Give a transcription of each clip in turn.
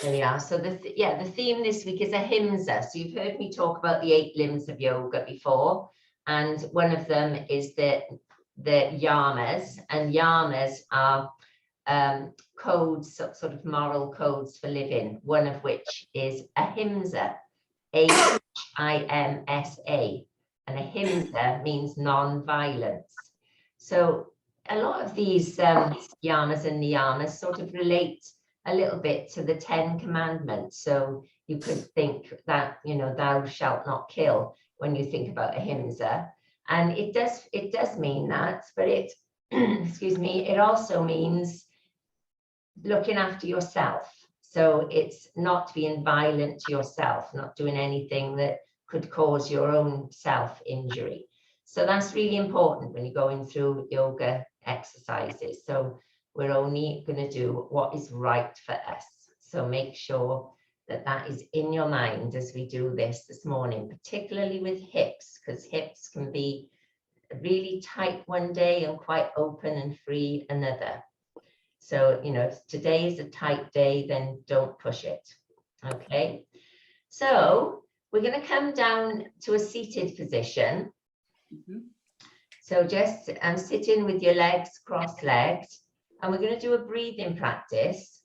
There we are. So the theme this week is Ahimsa. So you've heard me talk about the 8 limbs of yoga before, and one of them is the yamas, and yamas are codes, sort of moral codes for living, one of which is Ahimsa, Ahimsa, and Ahimsa means non-violence. So a lot of these yamas and niyamas sort of relate a little bit to the 10 commandments. So you could think that, you know, thou shalt not kill when you think about Ahimsa. And it does mean that, but it, excuse me, it also means looking after yourself. So it's not being violent to yourself, not doing anything that could cause your own self-injury. So that's really important when you're going through yoga exercises. So we're only going to do what is right for us. So make sure that that is in your mind as we do this morning, particularly with hips, because hips can be really tight one day and quite open and free another. So, you know, if today is a tight day, then don't push it. Okay. So we're going to come down to a seated position. So just sit in with your legs cross-legged, and we're going to do a breathing practice.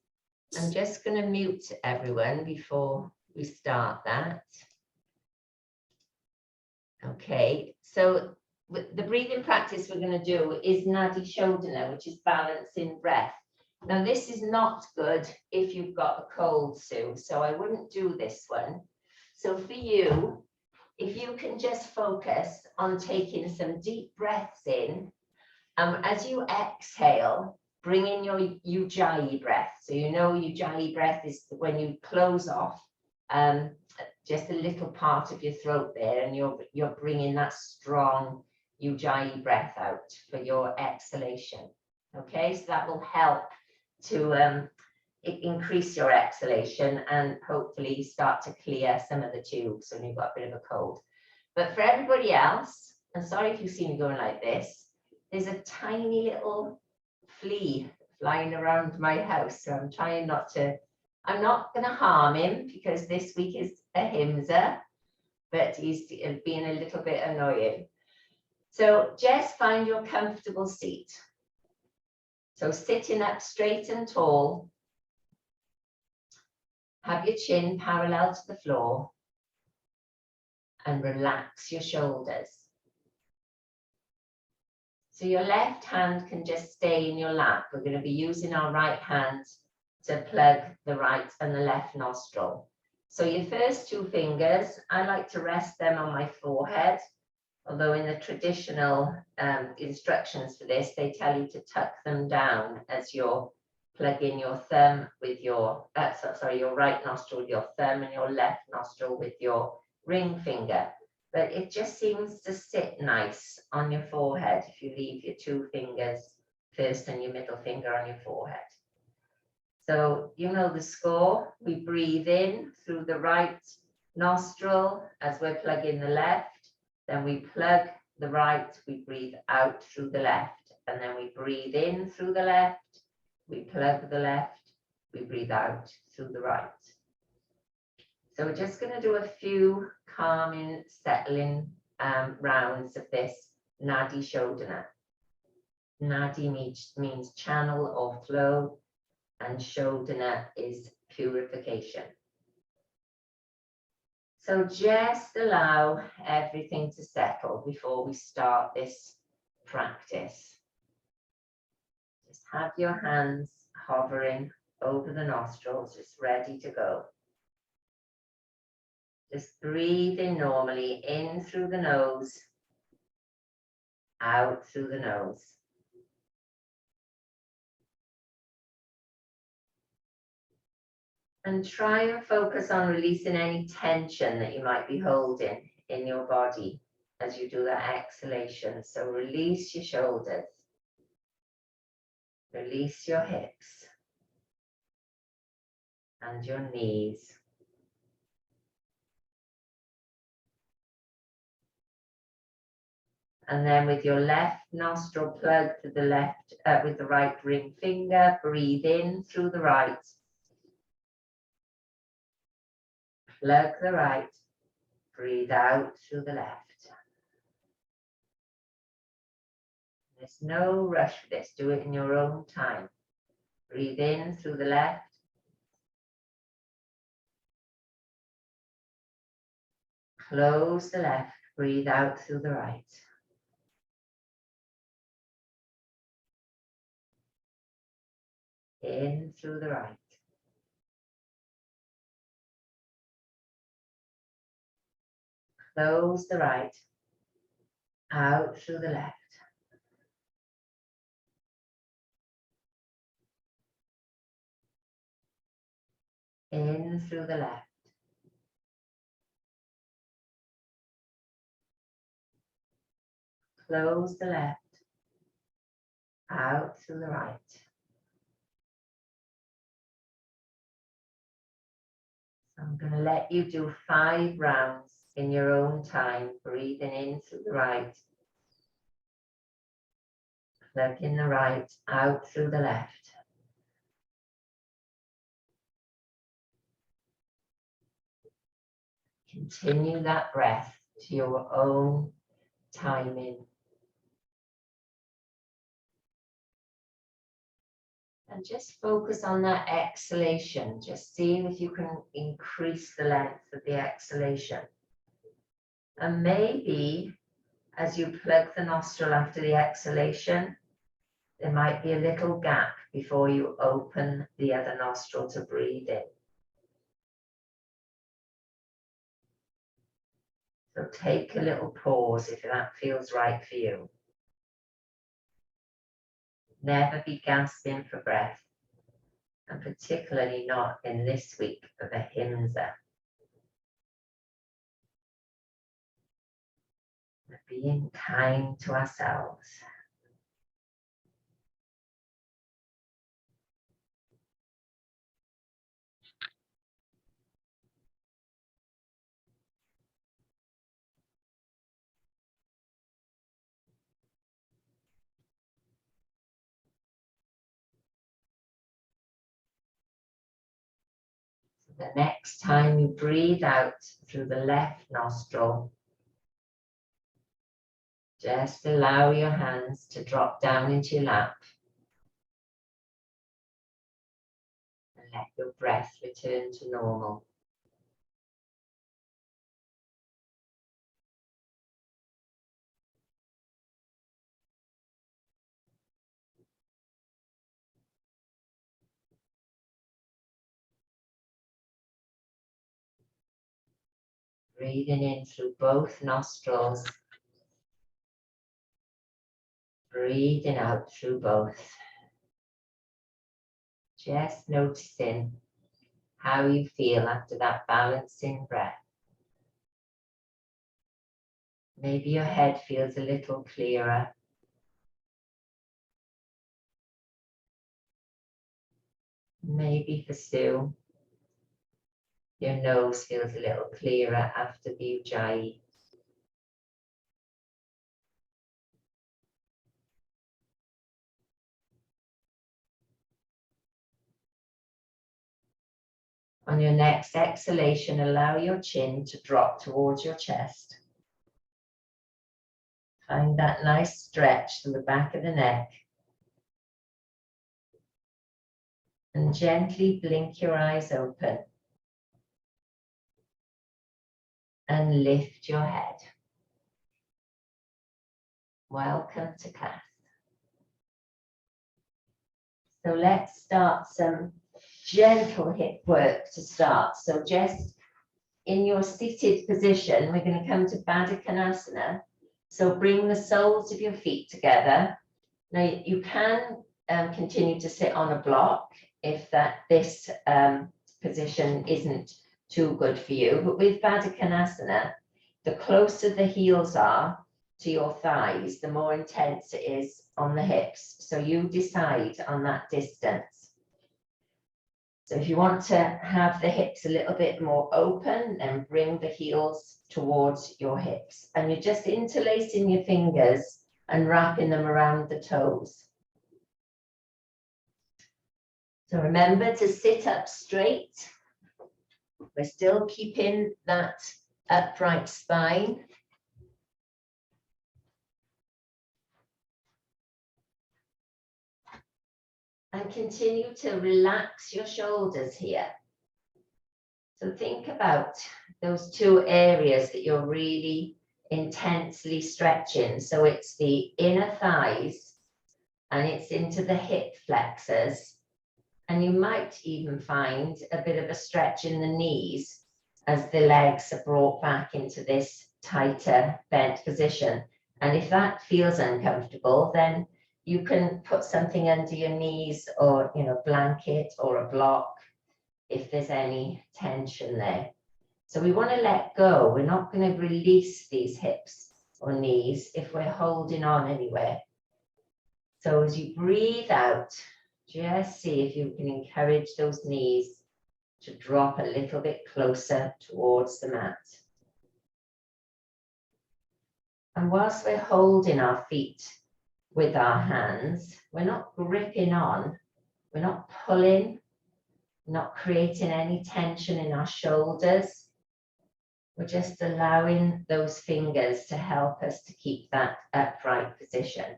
I'm just going to mute everyone before we start that. Okay, so the breathing practice we're going to do is Nadi Shodhana, which is balancing breath. Now, this is not good if you've got a cold, Sue, so I wouldn't do this one. So for you, if you can just focus on taking some deep breaths in, as you exhale, bring in your Ujjayi breath. So you know Ujjayi breath is when you close off just a little part of your throat there, and you're bringing that strong Ujjayi breath out for your exhalation. Okay, so that will help to increase your exhalation and hopefully start to clear some of the tubes when you've got a bit of a cold. But for everybody else, and sorry if you see me going like this, there's a tiny little flea flying around my house, so I'm trying not to, I'm not going to harm him because this week is Ahimsa, but he's being a little bit annoying. So just find your comfortable seat. So sitting up straight and tall, have your chin parallel to the floor, and relax your shoulders. So your left hand can just stay in your lap. We're going to be using our right hand to plug the right and the left nostril. So your first 2 fingers, I like to rest them on my forehead, although in the traditional instructions for this, they tell you to tuck them down as you're plugging your thumb with your, your right nostril with your thumb and your left nostril with your ring finger. But it just seems to sit nice on your forehead if you leave your 2 fingers first and your middle finger on your forehead. So you know the score. We breathe in through the right nostril as we're plugging the left. Then we plug the right, we breathe out through the left. And then we breathe in through the left, we plug the left, we breathe out through the right. So we're just going to do a few calming, settling rounds of this Nadi Shodhana. Nadi means channel or flow, and Shodhana is purification. So just allow everything to settle before we start this practice. Just have your hands hovering over the nostrils, just ready to go. Just breathe in normally, in through the nose, out through the nose. And try and focus on releasing any tension that you might be holding in your body as you do that exhalation. So release your shoulders, release your hips and your knees. And then with your left nostril plug to the left, with the right ring finger, breathe in through the right. Plug the right, breathe out through the left. There's no rush for this, do it in your own time. Breathe in through the left. Close the left, breathe out through the right. In through the right. Close the right, out through the left. In through the left. Close the left, out through the right. So I'm going to let you do 5 rounds in your own time, breathing in through the right. Plug in the right, out through the left. Continue that breath to your own timing. And just focus on that exhalation. Just see if you can increase the length of the exhalation. And maybe as you plug the nostril after the exhalation, there might be a little gap before you open the other nostril to breathe in. So take a little pause if that feels right for you. Never be gasping for breath, and particularly not in this week of Ahimsa. Being kind to ourselves. The next time you breathe out through the left nostril, just allow your hands to drop down into your lap and let your breath return to normal. Breathing in through both nostrils, breathing out through both. Just noticing how you feel after that balancing breath. Maybe your head feels a little clearer. Maybe for Sue, your nose feels a little clearer after the ujjayi. On your next exhalation, allow your chin to drop towards your chest. Find that nice stretch to the back of the neck. And gently blink your eyes open. And lift your head. Welcome to class. So let's start some gentle hip work to start. So just in your seated position, we're going to come to Baddha Konasana. So bring the soles of your feet together. Now you can continue to sit on a block if this position isn't too good for you. But with Baddha Konasana, the closer the heels are to your thighs, the more intense it is on the hips. So you decide on that distance. So if you want to have the hips a little bit more open, then bring the heels towards your hips. And you're just interlacing your fingers and wrapping them around the toes. So remember to sit up straight We're still keeping that upright spine. And continue to relax your shoulders here. So think about those two areas that you're really intensely stretching. So it's the inner thighs and it's into the hip flexors. And you might even find a bit of a stretch in the knees as the legs are brought back into this tighter bent position. And if that feels uncomfortable, then you can put something under your knees, or, you know, blanket or a block if there's any tension there. So we want to let go. We're not going to release these hips or knees if we're holding on anywhere. So as you breathe out, just see if you can encourage those knees to drop a little bit closer towards the mat. And whilst we're holding our feet with our hands, we're not gripping on, we're not pulling, not creating any tension in our shoulders. We're just allowing those fingers to help us to keep that upright position.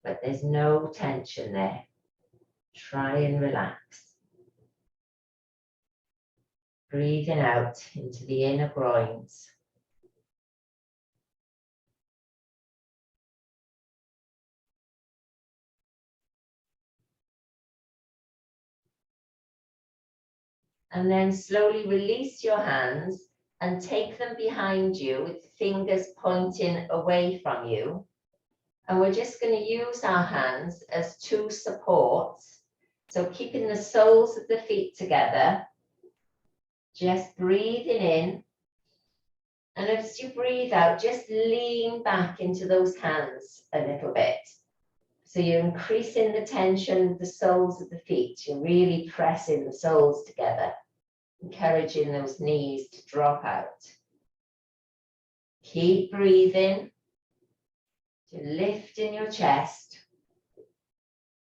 But there's no tension there. Try and relax. Breathing out into the inner groins. And then slowly release your hands and take them behind you with the fingers pointing away from you. And we're just going to use our hands as two supports. So keeping the soles of the feet together, just breathing in. And as you breathe out, just lean back into those hands a little bit. So you're increasing the tension of the soles of the feet. You're really pressing the soles together, encouraging those knees to drop out. Keep breathing. To lift in your chest.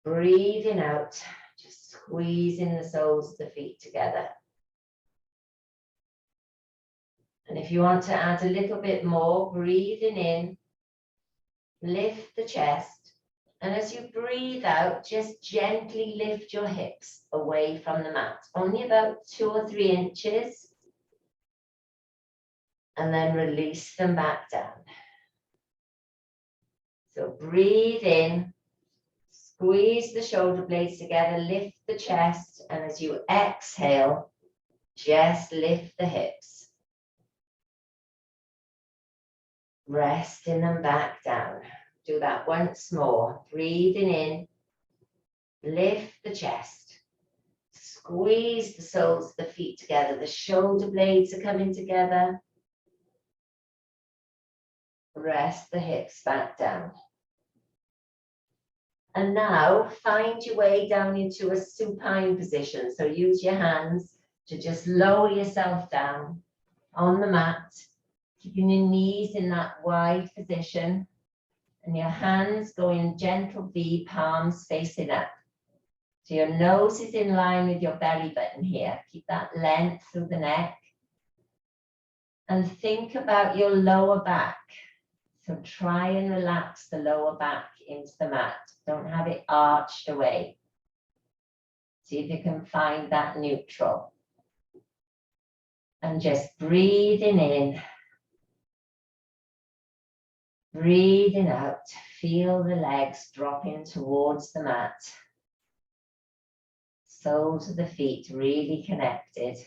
Breathing out, just squeezing the soles of the feet together. And if you want to add a little bit more, breathing in, lift the chest. And as you breathe out, just gently lift your hips away from the mat, only about 2 or 3 inches. And then release them back down. So breathe in, squeeze the shoulder blades together, lift the chest. And as you exhale, just lift the hips. Resting them back down. Do that once more. Breathing in, lift the chest. Squeeze the soles of the feet together. The shoulder blades are coming together. Rest the hips back down. And now find your way down into a supine position. So use your hands to just lower yourself down on the mat, keeping your knees in that wide position and your hands going gentle V, palms facing up. So your nose is in line with your belly button here. Keep that length through the neck. And think about your lower back. So try and relax the lower back into the mat. Don't have it arched away. See if you can find that neutral. And just breathing in. Breathing out. Feel the legs dropping towards the mat. Soles of the feet really connected.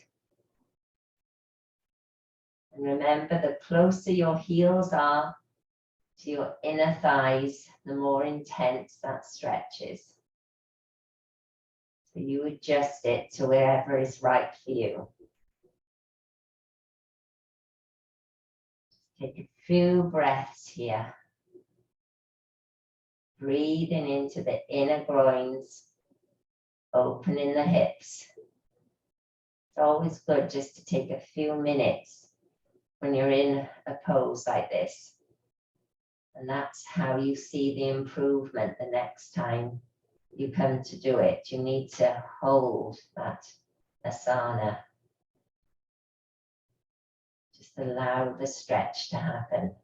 And remember, the closer your heels are to your inner thighs, the more intense that stretch is. So you adjust it to wherever is right for you. Take a few breaths here. Breathing into the inner groins, opening the hips. It's always good just to take a few minutes when you're in a pose like this. And that's how you see the improvement the next time you come to do it. You need to hold that asana Just allow the stretch to happen.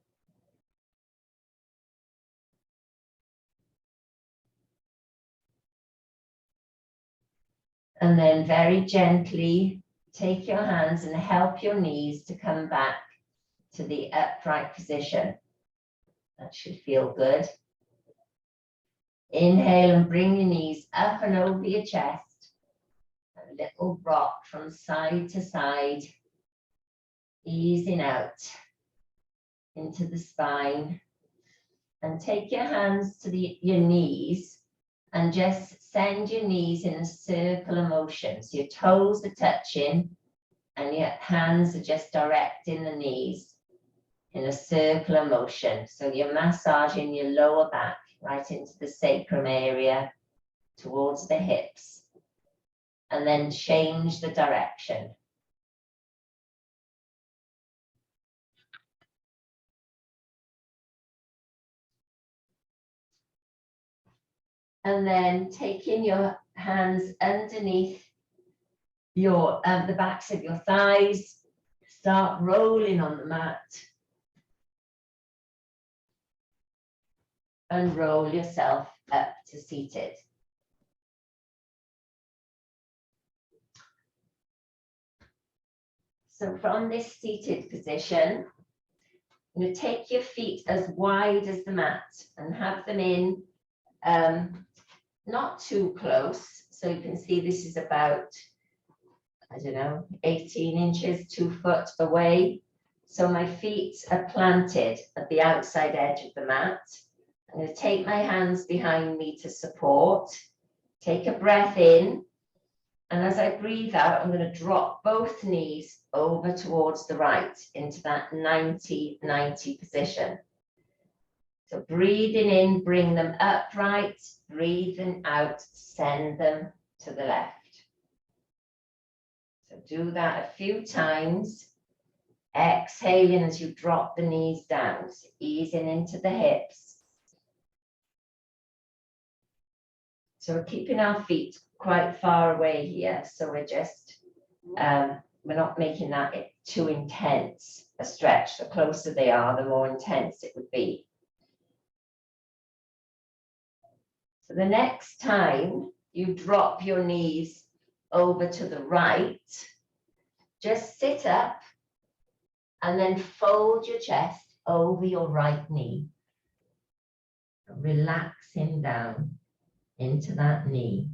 And then very gently take your hands and help your knees to come back to the upright position. That should feel good. Inhale and bring your knees up and over your chest. A little rock from side to side, easing out into the spine. And take your hands to your knees and just send your knees in a circle of motion. So your toes are touching and your hands are just directing the knees in a circle of motion. So you're massaging your lower back right into the sacrum area towards the hips. And then change the direction. And then taking your hands underneath your the backs of your thighs, start rolling on the mat. And roll yourself up to seated. So from this seated position, you're going to take your feet as wide as the mat and have them in not too close. So you can see this is about, I don't know, 18 inches, 2 foot away. So my feet are planted at the outside edge of the mat. I'm going to take my hands behind me to support. Take a breath in. And as I breathe out, I'm going to drop both knees over towards the right into that 90-90 position. So breathing in, bring them upright. Breathing out, send them to the left. So do that a few times. Exhaling as you drop the knees down, so easing into the hips. So we're keeping our feet quite far away here. So we're just, we're not making that too intense a stretch. The closer they are, the more intense it would be. So the next time you drop your knees over to the right, just sit up and then fold your chest over your right knee. Relaxing down into that knee.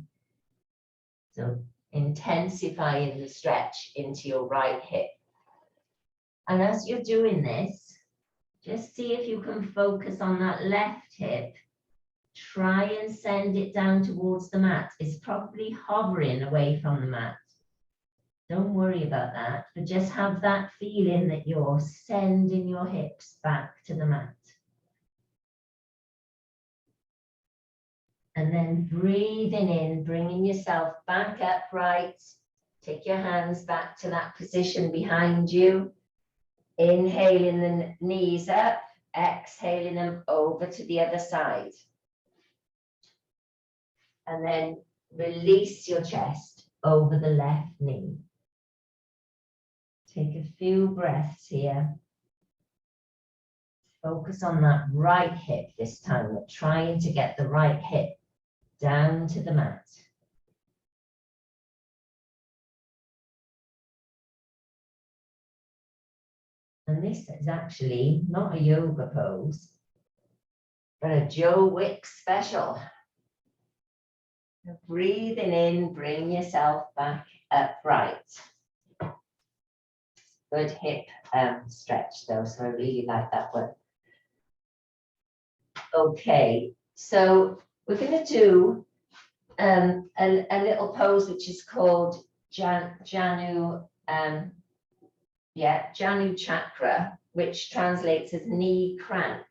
So intensifying the stretch into your right hip. And as you're doing this, just see if you can focus on that left hip. Try and send it down towards the mat. It's probably hovering away from the mat. Don't worry about that, but just have that feeling that you're sending your hips back to the mat. And then breathing in, bringing yourself back upright. Take your hands back to that position behind you. Inhaling the knees up, exhaling them over to the other side. And then release your chest over the left knee. Take a few breaths here. Focus on that right hip this time. We're trying to get the right hip down to the mat. And this is actually not a yoga pose, but a Joe Wicks special. Breathing in, bring yourself back upright. Good hip stretch though, so I really like that one. Okay, so we're going to do a little pose which is called Janu Chakra, which translates as knee crank.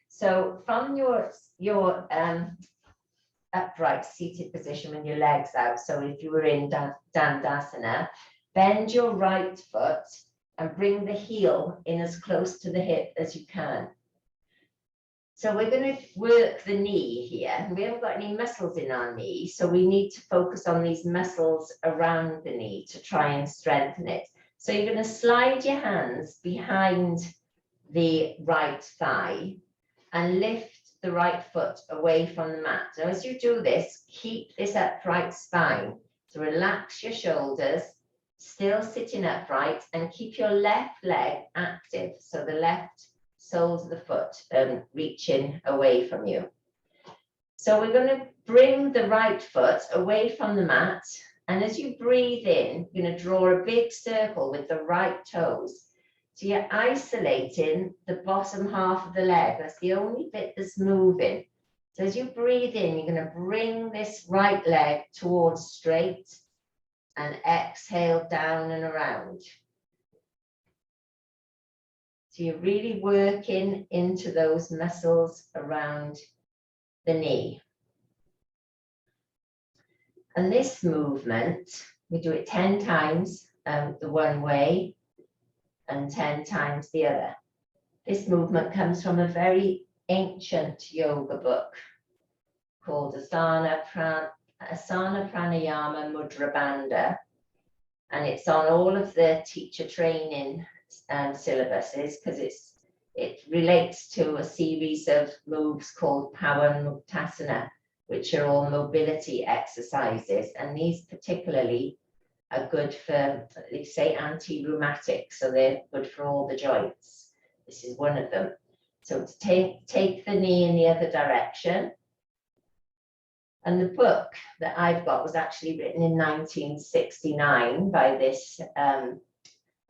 So from your upright seated position with your legs out, so if you were in Dandasana, bend your right foot and bring the heel in as close to the hip as you can. So we're going to work the knee here. We haven't got any muscles in our knee, so we need to focus on these muscles around the knee to try and strengthen it. So you're going to slide your hands behind the right thigh and lift the right foot away from the mat. Now, as you do this, keep this upright spine. So relax your shoulders, still sitting upright, and keep your left leg active. So the left soles of the foot reaching away from you. So we're going to bring the right foot away from the mat. And as you breathe in, you're going to draw a big circle with the right toes. So you're isolating the bottom half of the leg. That's the only bit that's moving. So as you breathe in, you're going to bring this right leg towards straight and exhale down and around. So you're really working into those muscles around the knee. And this movement, we do it 10 times the one way and 10 times the other. This movement comes from a very ancient yoga book called Asana Pranayama Mudra Bandha, and it's on all of the teacher training syllabuses because it relates to a series of moves called Pawanmuktasana, which are all mobility exercises, and these particularly are good for, they say, anti-rheumatic, so they're good for all the joints. This is one of them. So to take the knee in the other direction. And the book that I've got was actually written in 1969 by this a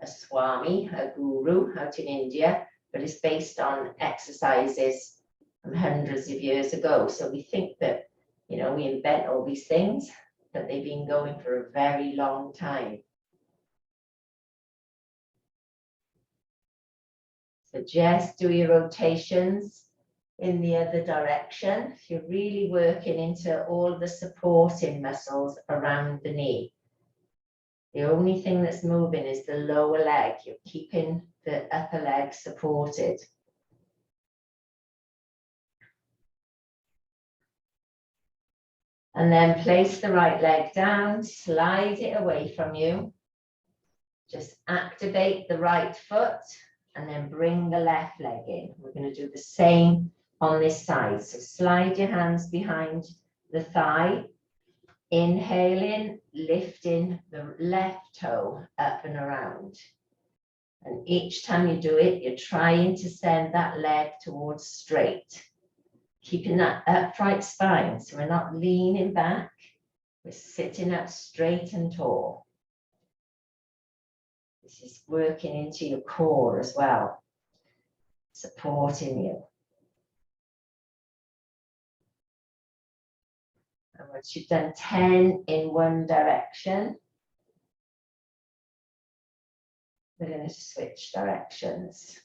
Swami, a guru out in India, but it's based on exercises from hundreds of years ago. So we think that, you know, we invent all these things, but they've been going for a very long time. So just do your rotations in the other direction. You're really working into all the supporting muscles around the knee. The only thing that's moving is the lower leg. You're keeping the upper leg supported. And then place the right leg down, slide it away from you. Just activate the right foot and then bring the left leg in. We're going to do the same on this side. So slide your hands behind the thigh. Inhale in, lifting the left toe up and around. And each time you do it, you're trying to send that leg towards straight. Keeping that upright spine, so we're not leaning back, we're sitting up straight and tall. This is working into your core as well, supporting you. And once you've done 10 in one direction, we're going to switch directions.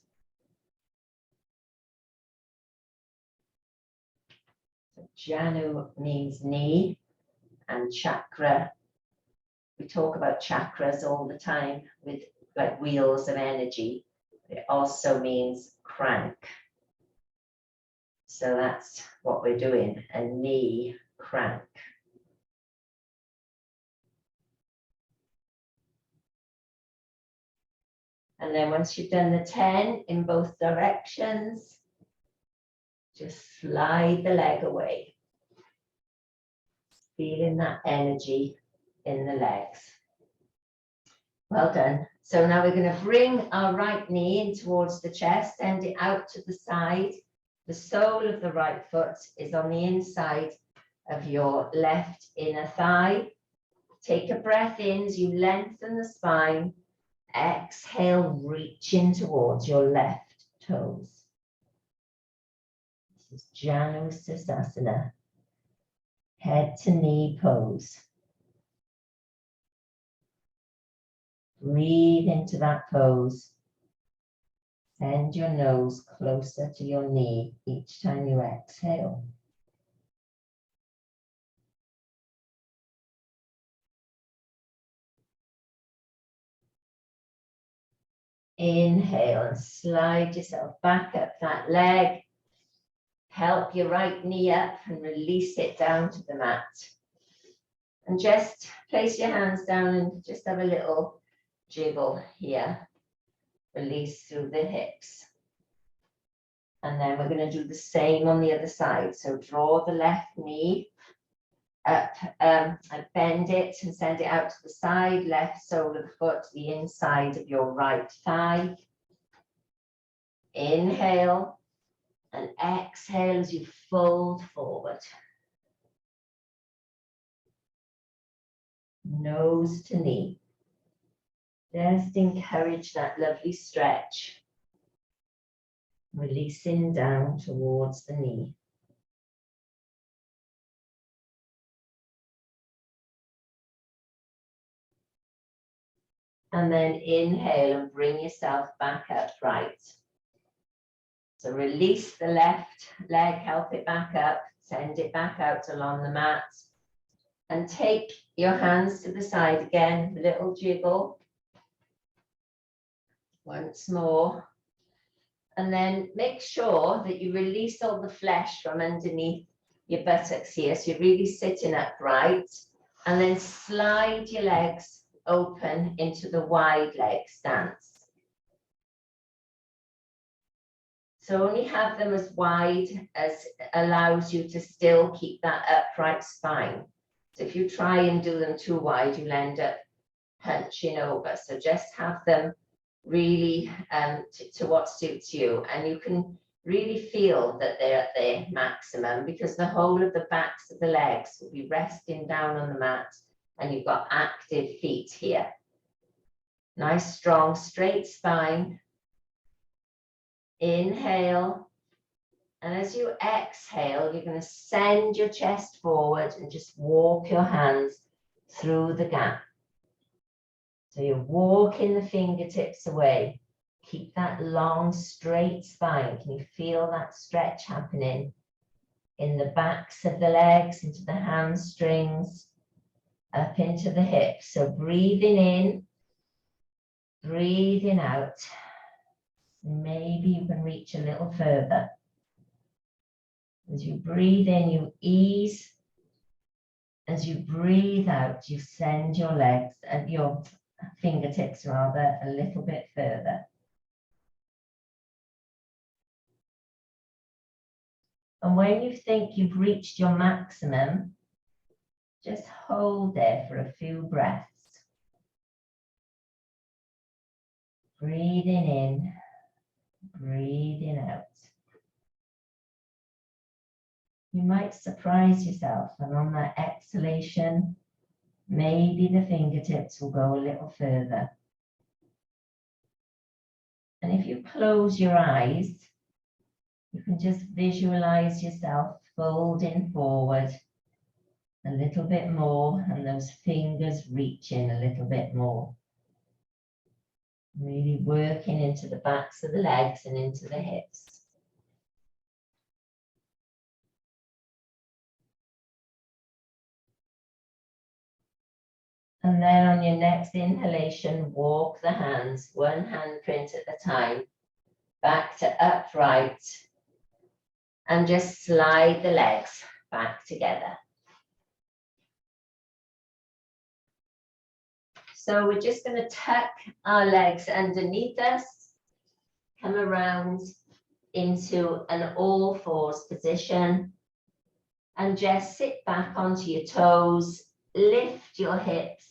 So Janu means knee, and chakra. We talk about chakras all the time with like wheels of energy. It also means crank. So that's what we're doing, a knee crank. And then once you've done the 10 in both directions, just slide the leg away. Feeling that energy in the legs. Well done. So now we're going to bring our right knee in towards the chest, send it out to the side. The sole of the right foot is on the inside of your left inner thigh. Take a breath in as you lengthen the spine. Exhale, reaching towards your left toes. This is Janu Sirsasana, head to knee pose. Breathe into that pose. Send your nose closer to your knee each time you exhale. Inhale and slide yourself back up that leg. Help your right knee up and release it down to the mat. And just place your hands down and just have a little jiggle here, release through the hips. And then we're going to do the same on the other side. So draw the left knee up and bend it and send it out to the side, left sole of the foot to the inside of your right thigh. Inhale and exhale as you fold forward. Nose to knee. Just encourage that lovely stretch. Releasing down towards the knee. And then inhale and bring yourself back upright. So release the left leg, help it back up, send it back out along the mat. And take your hands to the side again, little jiggle. Once more. And then make sure that you release all the flesh from underneath your buttocks here. So you're really sitting upright. And then slide your legs open into the wide leg stance. So only have them as wide as allows you to still keep that upright spine. So if you try and do them too wide, you'll end up hunching over. So just have them really to what suits you. And you can really feel that they're at their maximum because the whole of the backs of the legs will be resting down on the mat. And you've got active feet here. Nice, strong, straight spine. Inhale. And as you exhale, you're going to send your chest forward and just walk your hands through the gap. So you're walking the fingertips away. Keep that long, straight spine. Can you feel that stretch happening in the backs of the legs, into the hamstrings? Up into the hips. So breathing in, breathing out. Maybe you can reach a little further. As you breathe in, you ease. As you breathe out, you send your legs and your fingertips rather a little bit further. And when you think you've reached your maximum, just hold there for a few breaths. Breathing in, breathing out. You might surprise yourself, and on that exhalation, maybe the fingertips will go a little further. And if you close your eyes, you can just visualize yourself folding forward a little bit more and those fingers reaching a little bit more. Really working into the backs of the legs and into the hips. And then on your next inhalation, walk the hands, one handprint at a time, back to upright, and just slide the legs back together. So we're just going to tuck our legs underneath us, come around into an all fours position, and just sit back onto your toes, lift your hips,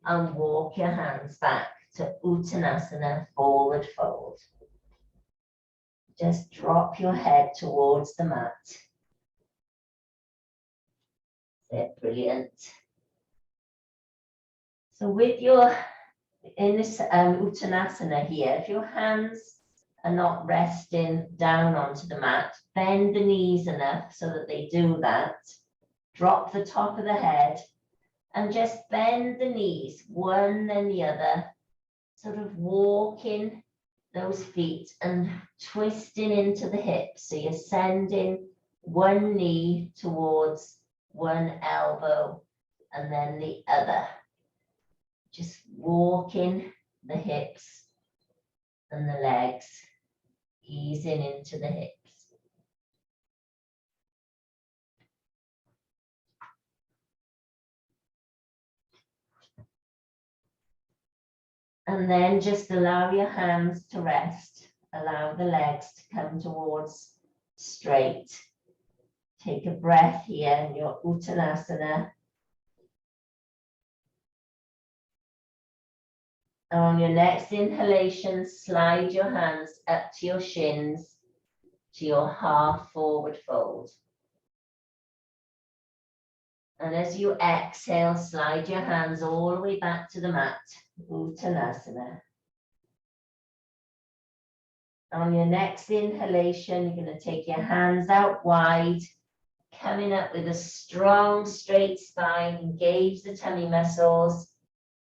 and walk your hands back to Uttanasana, forward fold. Just drop your head towards the mat. That's brilliant. So with your, in this Uttanasana here, if your hands are not resting down onto the mat, bend the knees enough so that they do that. Drop the top of the head and just bend the knees, one then the other, sort of walking those feet and twisting into the hips. So you're sending one knee towards one elbow and then the other. Just walking the hips and the legs, easing into the hips. And then just allow your hands to rest. Allow the legs to come towards straight. Take a breath here in your Uttanasana. On your next inhalation, slide your hands up to your shins, to your half forward fold. And as you exhale, slide your hands all the way back to the mat, Uttanasana. On your next inhalation, you're going to take your hands out wide, coming up with a strong straight spine, engage the tummy muscles,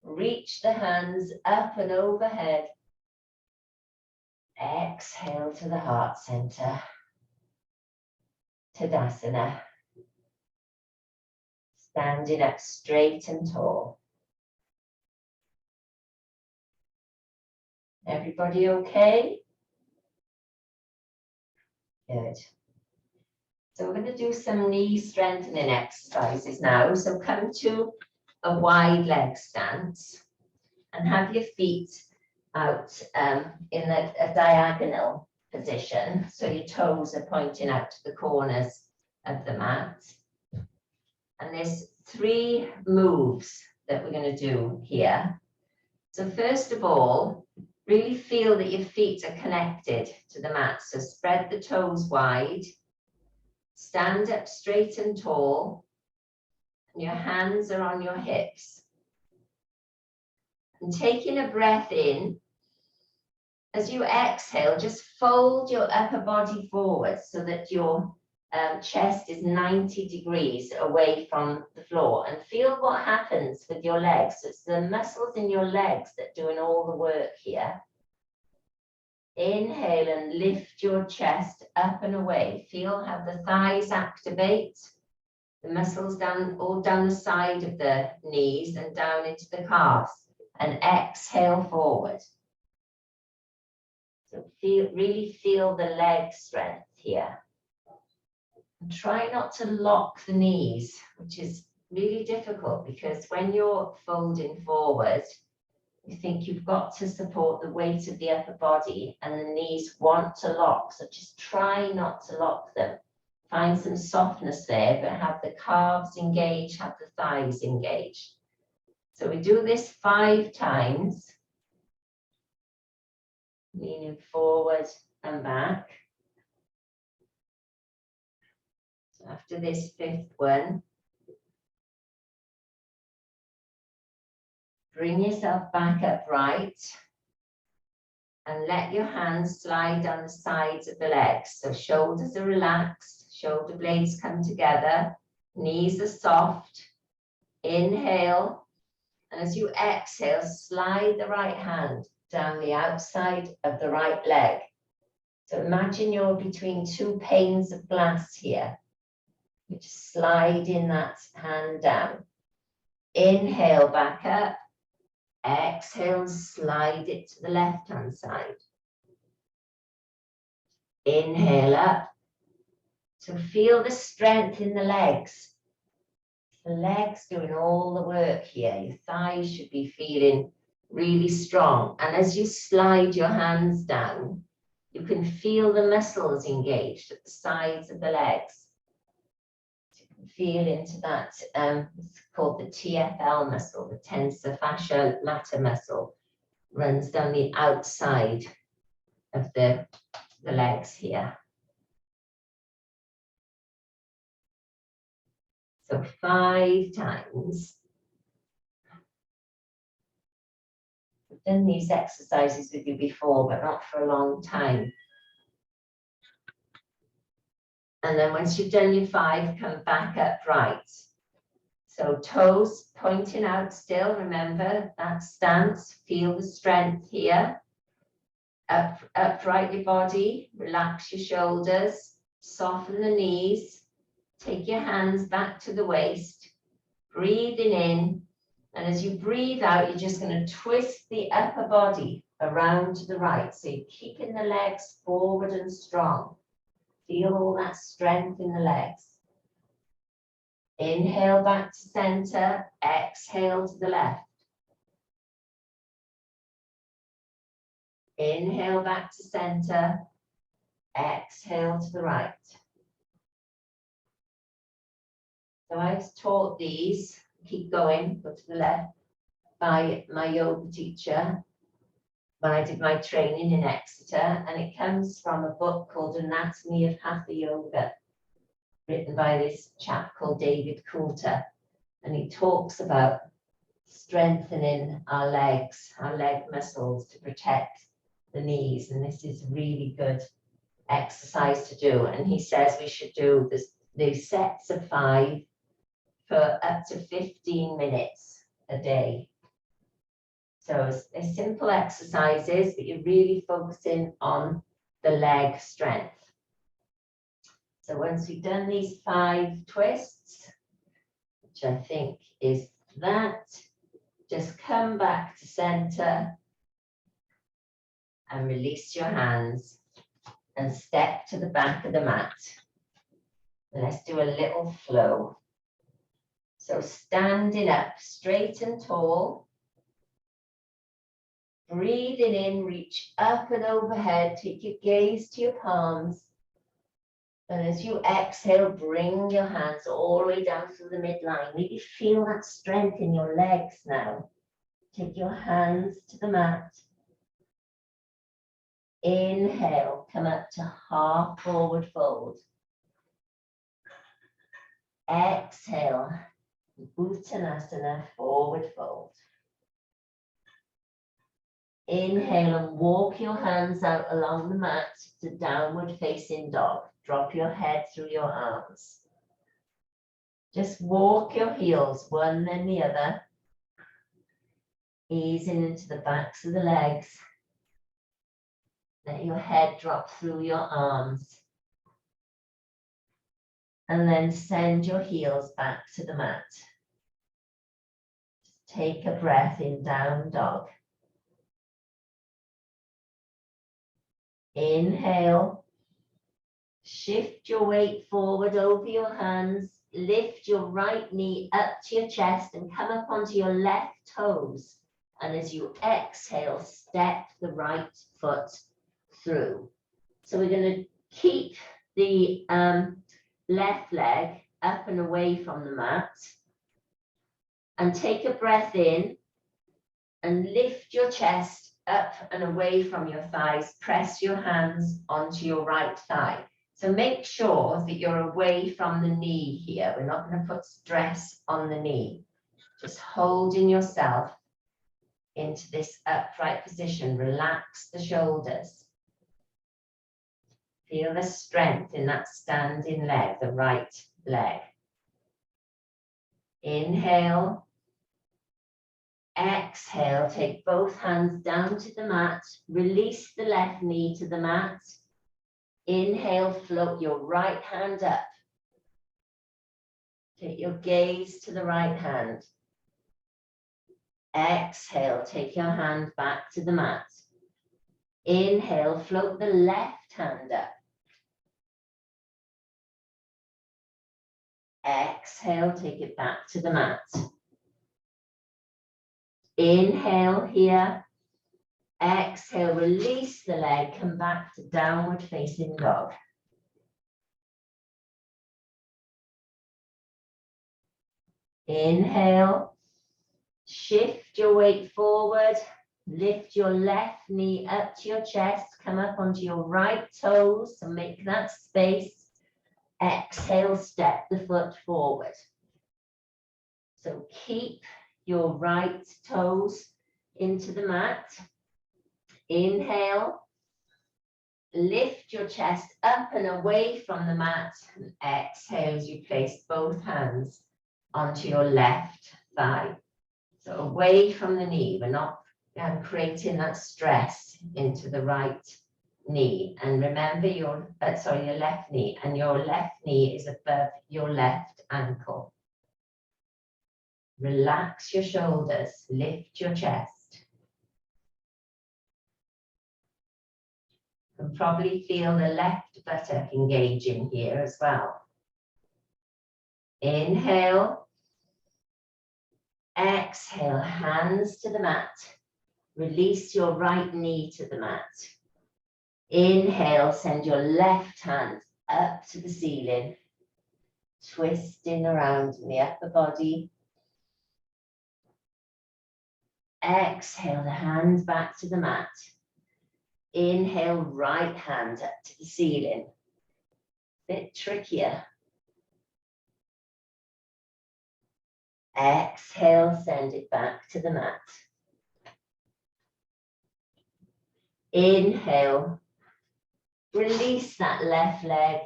reach the hands up and overhead. Exhale to the heart center, Tadasana. Standing up straight and tall. Everybody okay? Good. So we're going to do some knee strengthening exercises now. So come to a wide leg stance and have your feet out in a diagonal position. So your toes are pointing out to the corners of the mat. And there's 3 moves that we're going to do here. So first of all, really feel that your feet are connected to the mat. So spread the toes wide, stand up straight and tall, and your hands are on your hips. And taking a breath in, as you exhale, just fold your upper body forward so that your chest is 90 degrees away from the floor, and feel what happens with your legs. So it's the muscles in your legs that are doing all the work here. Inhale and lift your chest up and away. Feel how the thighs activate, the muscles down, all down the side of the knees and down into the calves. And exhale forward. So really feel the leg strength here. And try not to lock the knees, which is really difficult because when you're folding forward, you think you've got to support the weight of the upper body and the knees want to lock. So just try not to lock them. Find some softness there, but have the calves engaged, have the thighs engaged. So we do this 5 times. Leaning forward and back. After this 5th one, bring yourself back upright and let your hands slide down the sides of the legs. So shoulders are relaxed, shoulder blades come together, knees are soft. Inhale, and as you exhale, slide the right hand down the outside of the right leg. So imagine you're between 2 panes of glass here. You just slide in that hand down. Inhale back up. Exhale, slide it to the left-hand side. Inhale up. So feel the strength in the legs. The legs doing all the work here. Your thighs should be feeling really strong. And as you slide your hands down, you can feel the muscles engaged at the sides of the legs. Feel into that, it's called the TFL muscle, the tensor fascia lata muscle, runs down the outside of the legs here. So 5 times. I've done these exercises with you before, but not for a long time. And then once you've done your 5, come back upright. So toes pointing out still, remember that stance, feel the strength here. Upright your body, relax your shoulders, soften the knees, take your hands back to the waist, breathing in, and as you breathe out, you're just going to twist the upper body around to the right. So you're keeping the legs forward and strong. Feel all that strength in the legs. Inhale back to center, exhale to the left. Inhale back to center. Exhale to the right. So I've taught these, keep going, go to the left, by my yoga teacher when I did my training in Exeter, and it comes from a book called Anatomy of Hatha Yoga, written by this chap called David Coulter, and he talks about strengthening our legs, our leg muscles to protect the knees, and this is a really good exercise to do. And he says we should do these sets of 5 for up to 15 minutes a day. So they're simple exercises, but you're really focusing on the leg strength. So once we've done these 5 twists, which I think is that, just come back to center and release your hands and step to the back of the mat. And let's do a little flow. So standing up straight and tall. Breathing in, reach up and overhead, take your gaze to your palms. And as you exhale, bring your hands all the way down through the midline. Really feel that strength in your legs now. Take your hands to the mat. Inhale, come up to half forward fold. Exhale, Uttanasana, forward fold. Inhale and walk your hands out along the mat to downward facing dog. Drop your head through your arms. Just walk your heels one then the other, easing into the backs of the legs. Let your head drop through your arms. And then send your heels back to the mat. Just take a breath in down dog. Inhale, shift your weight forward over your hands, lift your right knee up to your chest and come up onto your left toes. And as you exhale, step the right foot through. So we're going to keep the left leg up and away from the mat and take a breath in and lift your chest up and away from your thighs. Press your hands onto your right thigh. So make sure that you're away from the knee here. We're not going to put stress on the knee. Just holding yourself into this upright position. Relax the shoulders. Feel the strength in that standing leg, the right leg. Inhale. Exhale, take both hands down to the mat, release the left knee to the mat. Inhale, float your right hand up. Take your gaze to the right hand. Exhale, take your hand back to the mat. Inhale, float the left hand up. Exhale, take it back to the mat. Inhale here. Exhale, release the leg, come back to downward facing dog. Inhale, shift your weight forward, lift your left knee up to your chest, come up onto your right toes, so make that space. Exhale, step the foot forward. So keep your right toes into the mat. Inhale, lift your chest up and away from the mat. And exhale as you place both hands onto your left thigh. So away from the knee, we're not creating that stress into the right knee. And remember your left knee, and your left knee is above your left ankle. Relax your shoulders, lift your chest. You can probably feel the left buttock engaging here as well. Inhale. Exhale, hands to the mat. Release your right knee to the mat. Inhale, send your left hand up to the ceiling, twisting around in the upper body. Exhale, the hand back to the mat. Inhale, right hand up to the ceiling. Bit trickier. Exhale, send it back to the mat. Inhale, release that left leg.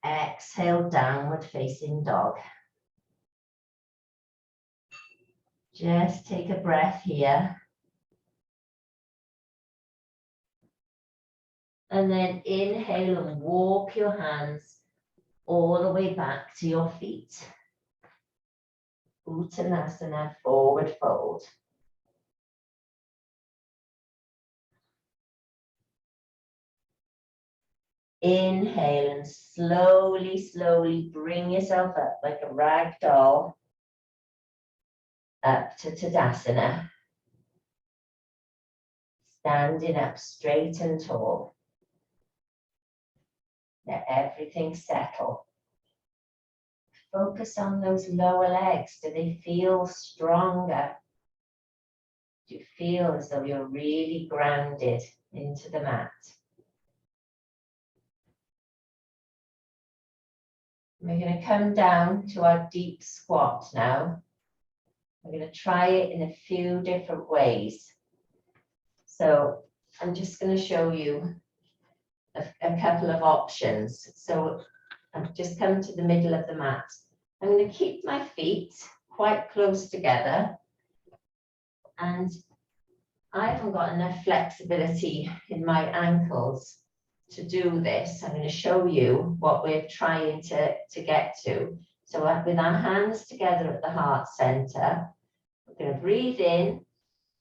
Exhale, downward facing dog. Just take a breath here. And then inhale and walk your hands all the way back to your feet. Uttanasana, forward fold. Inhale and slowly, slowly bring yourself up like a rag doll up to Tadasana. Standing up straight and tall. Let everything settle. Focus on those lower legs. Do they feel stronger? Do you feel as though you're really grounded into the mat? We're going to come down to our deep squat now. We're going to try it in a few different ways. So I'm just going to show you a couple of options. So I've just come to the middle of the mat. I'm going to keep my feet quite close together, and I haven't got enough flexibility in my ankles to do this. I'm going to show you what we're trying to get to. So with our hands together at the heart center, we're going to breathe in,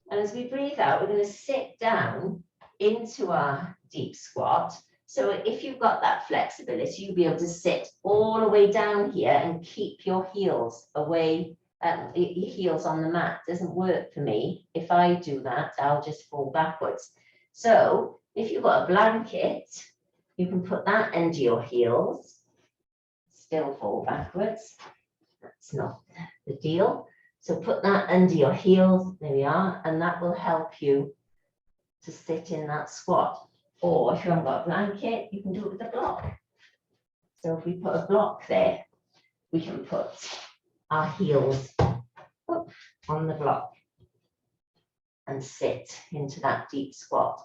and as we breathe out, we're going to sit down into our deep squat. So if you've got that flexibility, you'll be able to sit all the way down here and keep your heels away, your heels on the mat. Doesn't work for me. If I do that, I'll just fall backwards. So if you've got a blanket, you can put that under your heels, still fall backwards. That's not the deal. So put that under your heels, there we are, and that will help you to sit in that squat. Or if you haven't got a blanket, you can do it with a block. So if we put a block there, we can put our heels on the block and sit into that deep squat.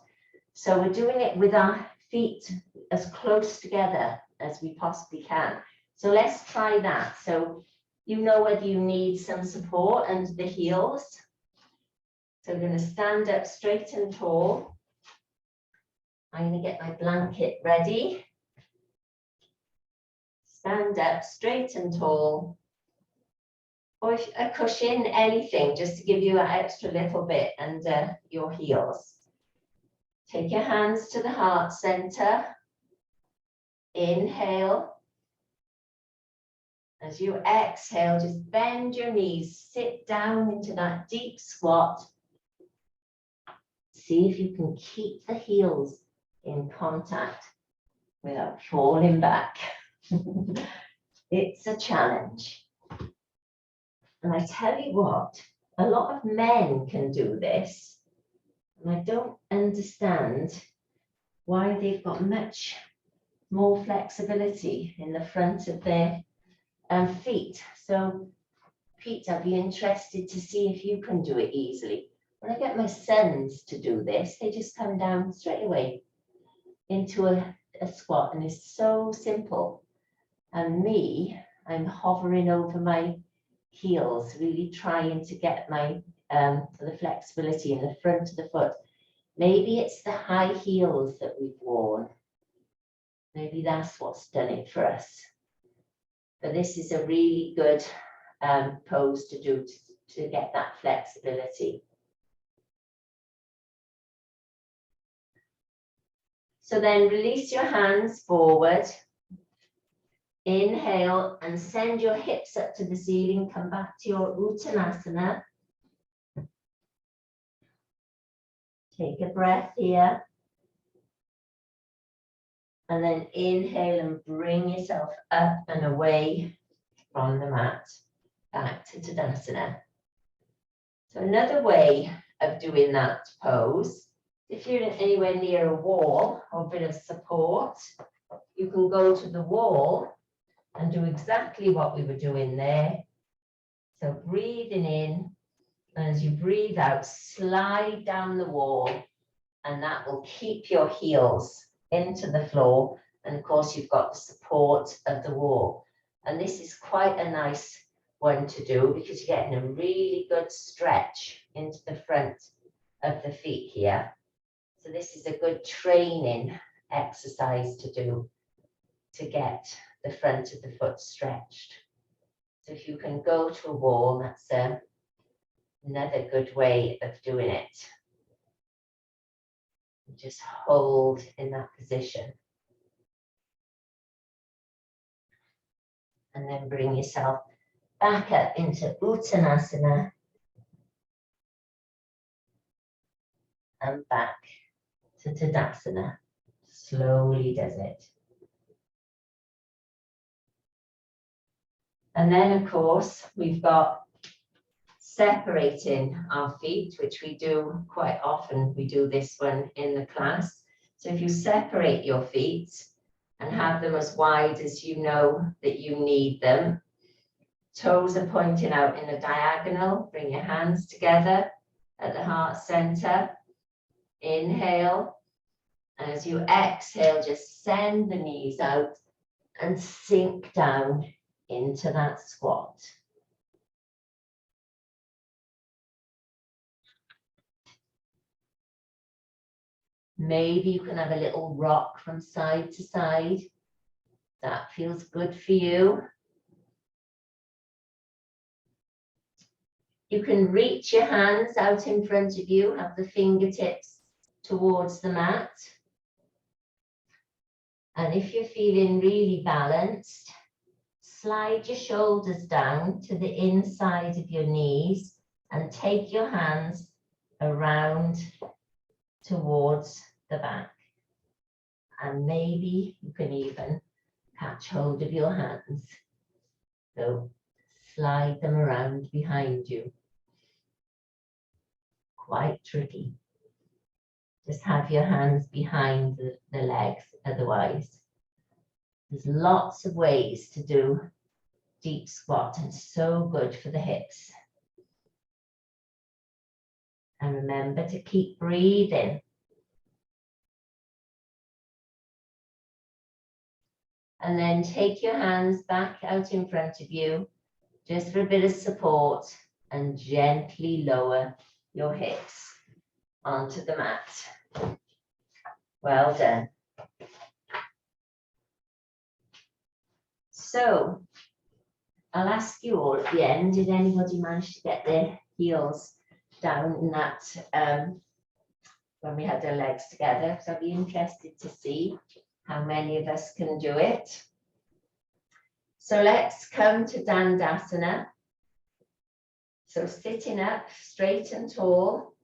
So we're doing it with our feet as close together as we possibly can. So let's try that. So you know whether you need some support under the heels. So we're going to stand up straight and tall. I'm going to get my blanket ready. Stand up straight and tall. Or a cushion, anything, just to give you an extra little bit under your heels. Take your hands to the heart center. Inhale. As you exhale, just bend your knees, sit down into that deep squat. See if you can keep the heels in contact without falling back. It's a challenge. And I tell you what, a lot of men can do this. And I don't understand why they've got much more flexibility in the front of their feet. So, Pete, I'd be interested to see if you can do it easily. When I get my sons to do this, they just come down straight away into a squat, and it's so simple. And me, I'm hovering over my heels, really trying to get my the flexibility in the front of the foot. Maybe it's the high heels that we've worn. Maybe that's what's done it for us. But this is a really good pose to do to get that flexibility. So then release your hands forward. Inhale and send your hips up to the ceiling. Come back to your Uttanasana. Take a breath here. And then inhale and bring yourself up and away from the mat, back to Tadasana. So another way of doing that pose, if you're anywhere near a wall or a bit of support, you can go to the wall and do exactly what we were doing there. So breathing in, and as you breathe out, slide down the wall, and that will keep your heels into the floor. And of course, you've got the support of the wall. And this is quite a nice one to do because you're getting a really good stretch into the front of the feet here. So this is a good training exercise to do to get the front of the foot stretched. So if you can go to a wall, that's another good way of doing it. Just hold in that position. And then bring yourself back up into Uttanasana. And back to Tadasana. Slowly does it. And then, of course, we've got separating our feet, which we do quite often. We do this one in the class. So if you separate your feet and have them as wide as you know that you need them, toes are pointing out in a diagonal. Bring your hands together at the heart center. Inhale. And as you exhale, just send the knees out and sink down into that squat. Maybe you can have a little rock from side to side. That feels good for you. You can reach your hands out in front of you, have the fingertips towards the mat. And if you're feeling really balanced, slide your shoulders down to the inside of your knees and take your hands around towards the back. And maybe you can even catch hold of your hands. So slide them around behind you. Quite tricky. Just have your hands behind the legs otherwise. There's lots of ways to do deep squat and so good for the hips. And remember to keep breathing. And then take your hands back out in front of you, just for a bit of support, and gently lower your hips onto the mat. Well done. So I'll ask you all at the end, did anybody manage to get their heels down in that when we had our legs together? So I'd be interested to see how many of us can do it. So let's come to Dandasana. So sitting up straight and tall,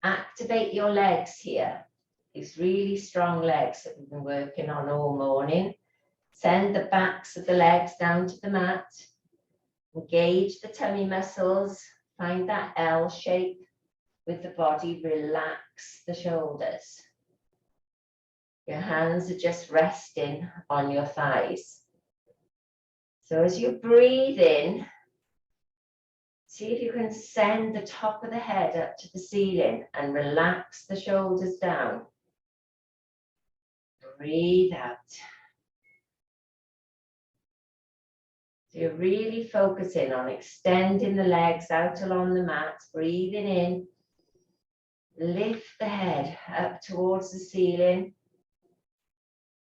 activate your legs here. These really strong legs that we've been working on all morning. Send the backs of the legs down to the mat. Engage the tummy muscles. Find that L shape with the body. Relax the shoulders. Your hands are just resting on your thighs. So as you breathe in, see if you can send the top of the head up to the ceiling and relax the shoulders down. Breathe out. So you're really focusing on extending the legs out along the mat, breathing in. Lift the head up towards the ceiling.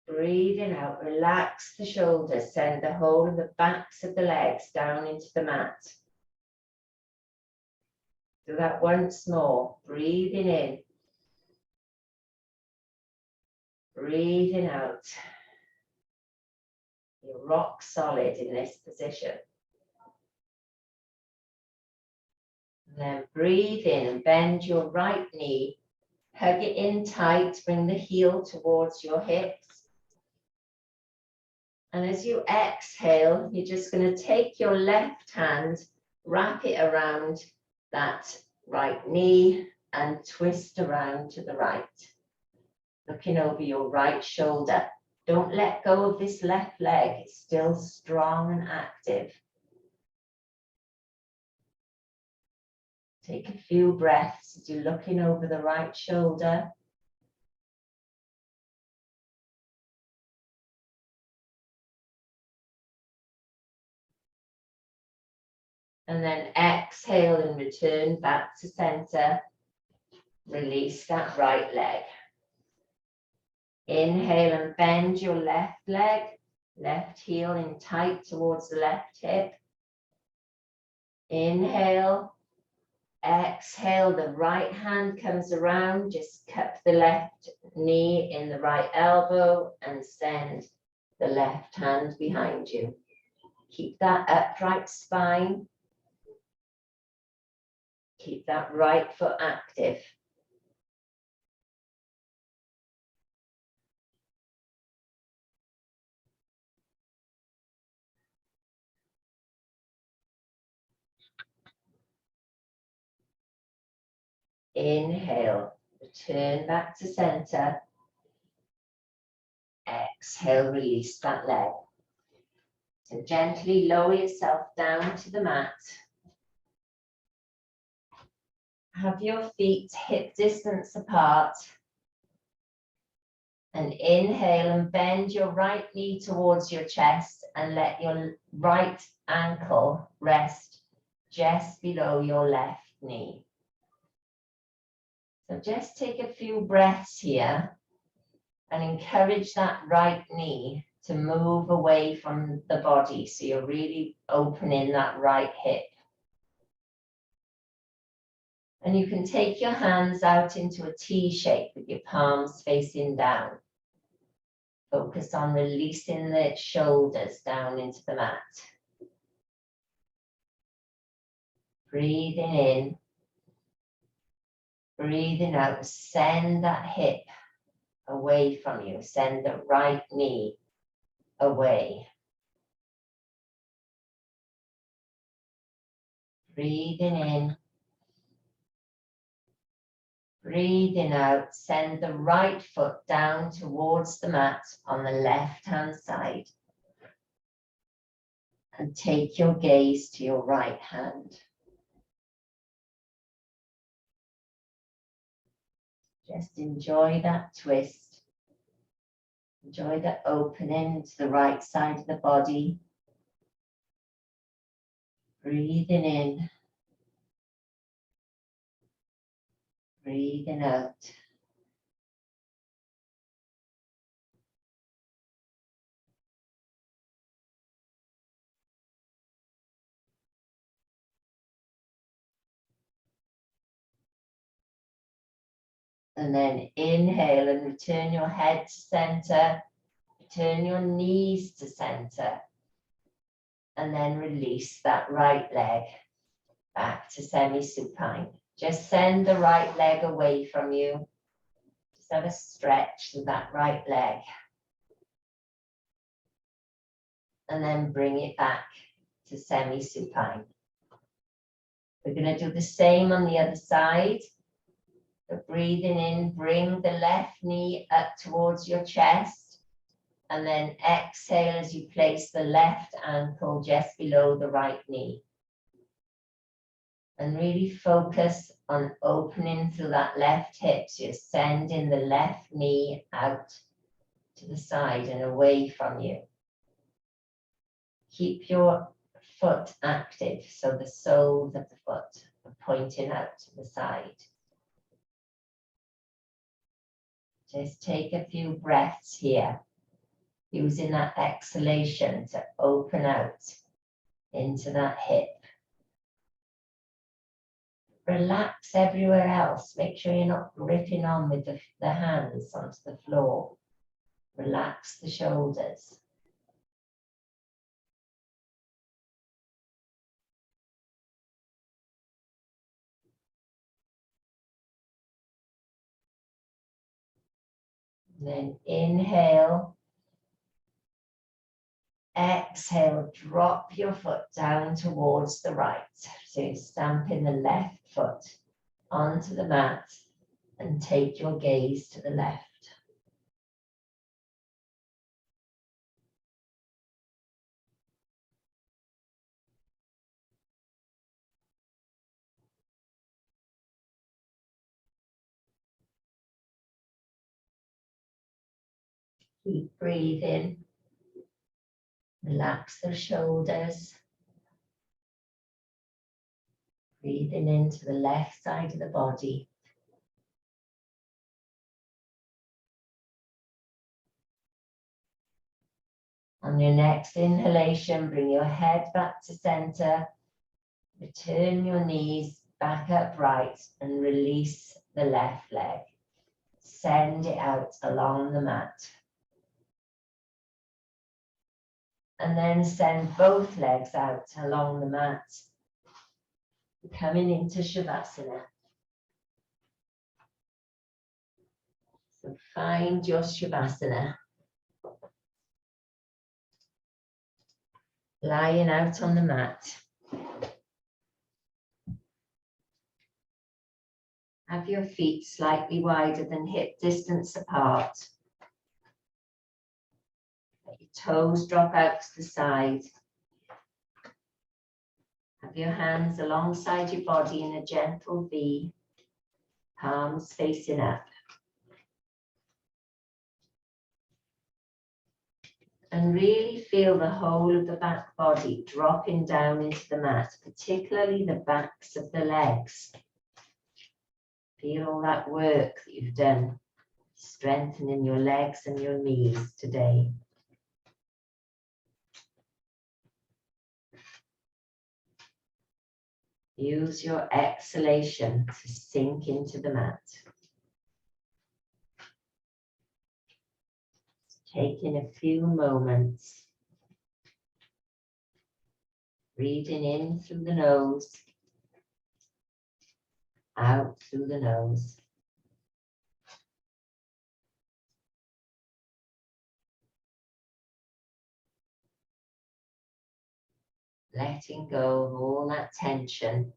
Breathing out, relax the shoulders, send the whole of the backs of the legs down into the mat. Do that once more, breathing in. Breathing out. You're rock solid in this position. And then breathe in and bend your right knee Hug it in tight, bring the heel towards your hips. And as you exhale, you're just going to take your left hand, wrap it around that right knee and twist around to the right. Looking over your right shoulder. Don't let go of this left leg. It's still strong and active. Take a few breaths as you're looking over the right shoulder. And then exhale and return back to center. Release that right leg. Inhale and bend your left leg, left heel in tight towards the left hip. Inhale, exhale, the right hand comes around, just cup the left knee in the right elbow and send the left hand behind you. Keep that upright spine. Keep that right foot active. Inhale, return back to center. Exhale, release that leg. So gently lower yourself down to the mat. Have your feet hip distance apart. And inhale and bend your right knee towards your chest and let your right ankle rest just below your left knee. So just take a few breaths here and encourage that right knee to move away from the body. So you're really opening that right hip. And you can take your hands out into a T shape with your palms facing down. Focus on releasing the shoulders down into the mat. Breathing in, breathing out. Send that hip away from you. Send the right knee away. Breathing in, breathing out. Send the right foot down towards the mat on the left-hand side. And take your gaze to your right hand. Just enjoy that twist. Enjoy the opening to the right side of the body. Breathing in. Breathing out. And then inhale and return your head to center. Return your knees to center. And then release that right leg back to semi-supine. Just send the right leg away from you. Just have a stretch to that right leg. And then bring it back to semi-supine. We're going to do the same on the other side. So breathing in, bring the left knee up towards your chest. And then exhale as you place the left ankle just below the right knee. And really focus on opening through that left hip. So you're sending the left knee out to the side and away from you. Keep your foot active, so the soles of the foot are pointing out to the side. Just take a few breaths here, using that exhalation to open out into that hip. Relax everywhere else. Make sure you're not gripping on with the hands onto the floor. Relax the shoulders. And then inhale. Exhale, drop your foot down towards the right. So you're stamping the left foot onto the mat and take your gaze to the left. Keep breathing. Relax the shoulders. Breathing into the left side of the body. On your next inhalation, bring your head back to center. Return your knees back upright and release the left leg. Send it out along the mat. And then send both legs out along the mat. Coming into Shavasana. So find your Shavasana. Lying out on the mat. Have your feet slightly wider than hip distance apart. Let your toes drop out to the side. Have your hands alongside your body in a gentle V, palms facing up. And really feel the whole of the back body dropping down into the mat, particularly the backs of the legs. Feel all that work that you've done, strengthening your legs and your knees today. Use your exhalation to sink into the mat. Taking a few moments. Breathing in through the nose, out through the nose. Letting go of all that tension.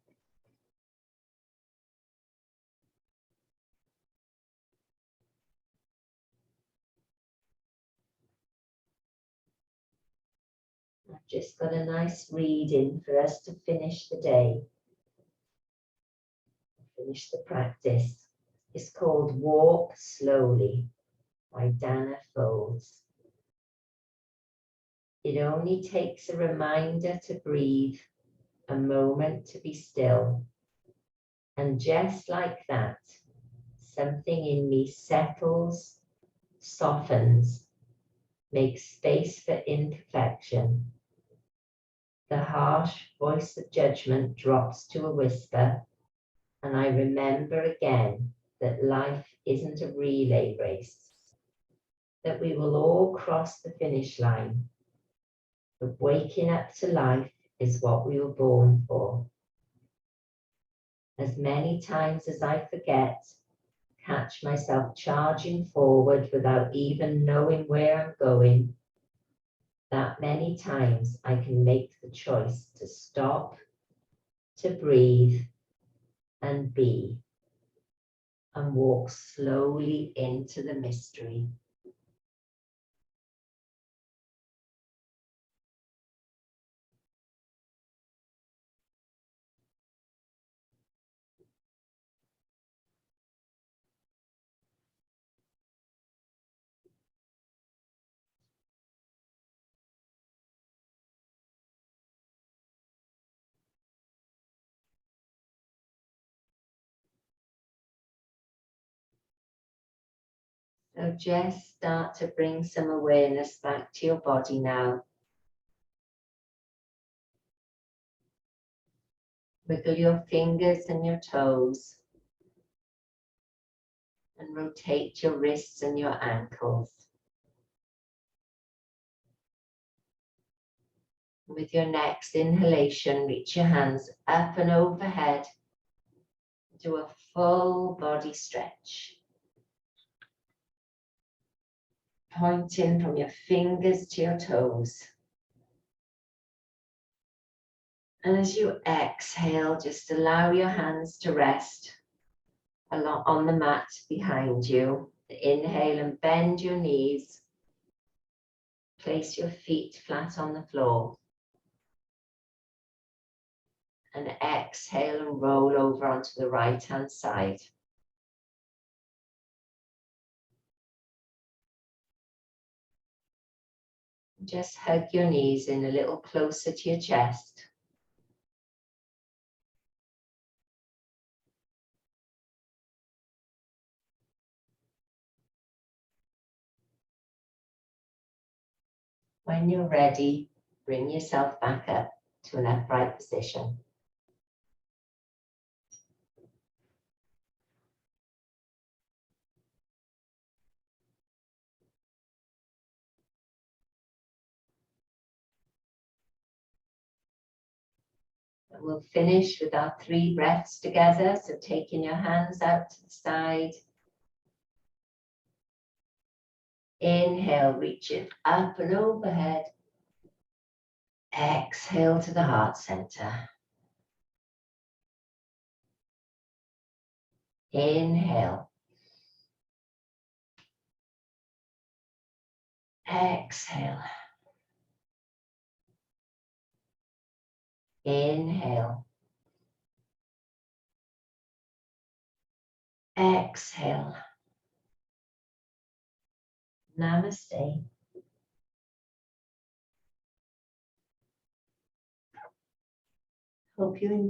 I've just got a nice reading for us to finish the day. Finish the practice. It's called Walk Slowly by Dana Folds. It only takes a reminder to breathe, a moment to be still. And just like that, something in me settles, softens, makes space for imperfection. The harsh voice of judgment drops to a whisper, and I remember again that life isn't a relay race, that we will all cross the finish line. But waking up to life is what we were born for. As many times as I forget, catch myself charging forward without even knowing where I'm going, that many times I can make the choice to stop, to breathe, and be, and walk slowly into the mystery. So just start to bring some awareness back to your body now. Wiggle your fingers and your toes. And rotate your wrists and your ankles. With your next inhalation, reach your hands up and overhead. Do a full body stretch. Pointing from your fingers to your toes. And as you exhale, just allow your hands to rest along on the mat behind you. Inhale and bend your knees. Place your feet flat on the floor. And exhale and roll over onto the right hand side. Just hug your knees in a little closer to your chest. When you're ready, bring yourself back up to an upright position. And we'll finish with our 3 breaths together. So taking your hands out to the side. Inhale, reaching up and overhead. Exhale to the heart center. Inhale. Exhale. Inhale. Exhale. Namaste. Hope you enjoy.